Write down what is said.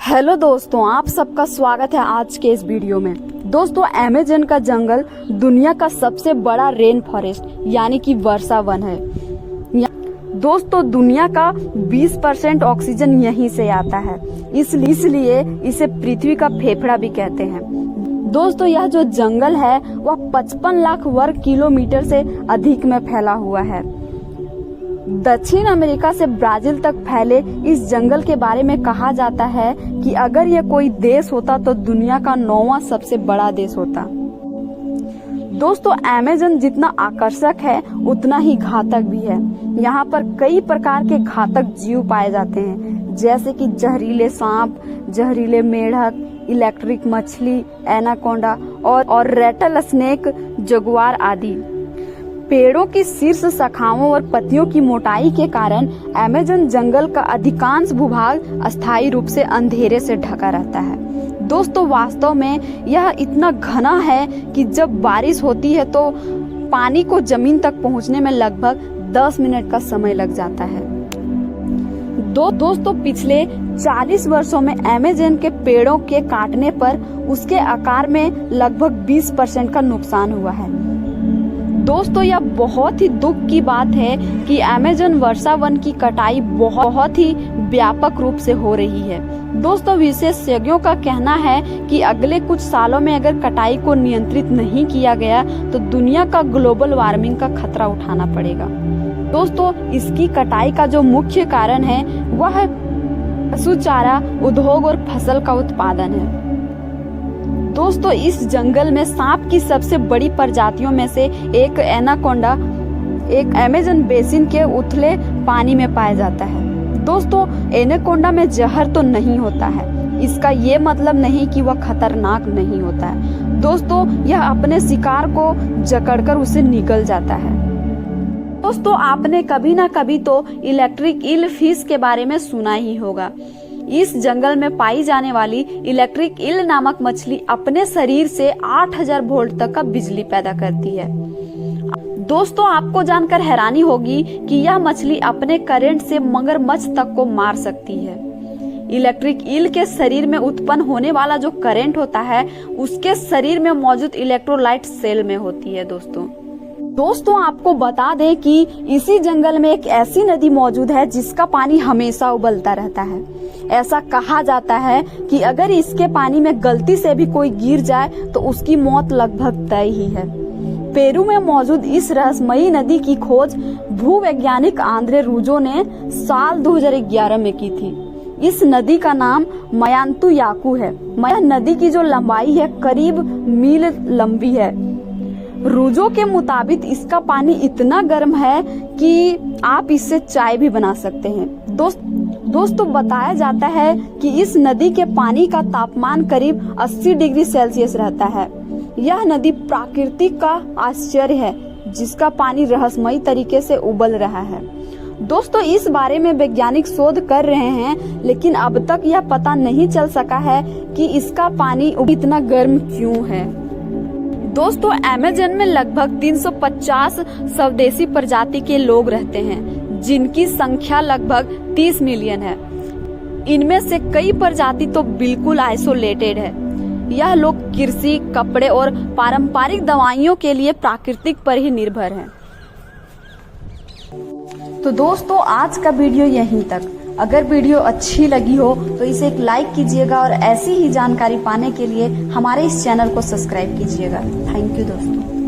Hello दोस्तों, आप सबका स्वागत है आज के इस वीडियो में। दोस्तों, अमेज़न का जंगल दुनिया का सबसे बड़ा रेन फॉरेस्ट यानी कि वर्षा वन है। दोस्तों, दुनिया का 20% ऑक्सीजन यहीं से आता है, इसलिए इसे पृथ्वी का फेफड़ा भी कहते हैं। दोस्तों, यह जो जंगल है वह 55 लाख वर्ग किलोमीटर से अधिक में फैला हुआ है। दक्षिण अमेरिका से ब्राजील तक फैले इस जंगल के बारे में कहा जाता है कि अगर यह कोई देश होता तो दुनिया का 9वां सबसे बड़ा देश होता। दोस्तों, अमेज़न जितना आकर्षक है उतना ही घातक भी है। यहाँ पर कई प्रकार के घातक जीव पाए जाते हैं, जैसे कि जहरीले सांप, जहरीले मेढक, इलेक्ट्रिक मछली, एनाकोंडा और रेटल स्नेक, जगुआर आदि। पेड़ों की शीर्ष शाखाओं और पत्तियों की मोटाई के कारण अमेज़न जंगल का अधिकांश भूभाग अस्थायी रूप से अंधेरे से ढका रहता है। दोस्तों, वास्तव में यह इतना घना है कि जब बारिश होती है तो पानी को जमीन तक पहुंचने में लगभग 10 मिनट का समय लग जाता है। दोस्तों, पिछले 40 वर्षों में अमेज़न के पेड़ों के काटने पर उसके आकार में लगभग 20% का नुकसान हुआ है। दोस्तों, यह बहुत ही दुख की बात है कि अमेज़न वर्षा वन की कटाई बहुत ही व्यापक रूप से हो रही है। दोस्तों, विशेषज्ञों का कहना है कि अगले कुछ सालों में अगर कटाई को नियंत्रित नहीं किया गया तो दुनिया का ग्लोबल वार्मिंग का खतरा उठाना पड़ेगा। दोस्तों, इसकी कटाई का जो मुख्य कारण है वह पशु चारा उद्योग और फसल का उत्पादन है। दोस्तों, इस जंगल में सांप की सबसे बड़ी प्रजातियों में से एक एनाकोंडा एक अमेज़न बेसिन के उथले पानी में पाया जाता है। दोस्तों, एनाकोंडा में जहर तो नहीं होता है, इसका ये मतलब नहीं कि वह खतरनाक नहीं होता है। दोस्तों, यह अपने शिकार को जकड़कर उसे निगल जाता है। दोस्तों, आपने कभी ना कभी तो इलेक्ट्रिक ईल फिश के बारे में सुना ही होगा। इस जंगल में पाई जाने वाली इलेक्ट्रिक ईल नामक मछली अपने शरीर से 8000 वोल्ट तक का बिजली पैदा करती है। दोस्तों, आपको जानकर हैरानी होगी कि यह मछली अपने करंट से मगरमच्छ तक को मार सकती है। इलेक्ट्रिक ईल के शरीर में उत्पन्न होने वाला जो करंट होता है उसके शरीर में मौजूद इलेक्ट्रोलाइट सेल में होती है। दोस्तों, आपको बता दें कि इसी जंगल में एक ऐसी नदी मौजूद है जिसका पानी हमेशा उबलता रहता है। ऐसा कहा जाता है कि अगर इसके पानी में गलती से भी कोई गिर जाए तो उसकी मौत लगभग तय ही है। पेरू में मौजूद इस रहस्यमयी नदी की खोज भूवैज्ञानिक आंद्रे रूजो ने साल 2011 में की थी। इस नदी का नाम मायांतुयाकू है। यह नदी की जो लंबाई है करीब मील लंबी है। रूजो के मुताबिक इसका पानी इतना गर्म है कि आप इससे चाय भी बना सकते हैं। दोस्तों, बताया जाता है कि इस नदी के पानी का तापमान करीब 80 डिग्री सेल्सियस रहता है। यह नदी प्राकृतिक का आश्चर्य है जिसका पानी रहस्यमयी तरीके से उबल रहा है। दोस्तों, इस बारे में वैज्ञानिक शोध कर रहे हैं, लेकिन अब तक यह पता नहीं चल सका है कि इसका पानी इतना गर्म क्यों है। दोस्तों, अमेज़न में लगभग 350 स्वदेशी प्रजाति के लोग रहते हैं, जिनकी संख्या लगभग 30 मिलियन है। इनमें से कई प्रजाति तो बिल्कुल आइसोलेटेड है। यह लोग कृषि, कपड़े और पारंपरिक दवाइयों के लिए प्राकृतिक पर ही निर्भर हैं। तो दोस्तों, आज का वीडियो यहीं तक। अगर वीडियो अच्छी लगी हो तो इसे एक लाइक कीजिएगा और ऐसी ही जानकारी पाने के लिए हमारे इस चैनल को सब्सक्राइब कीजिएगा। थैंक यू दोस्तों।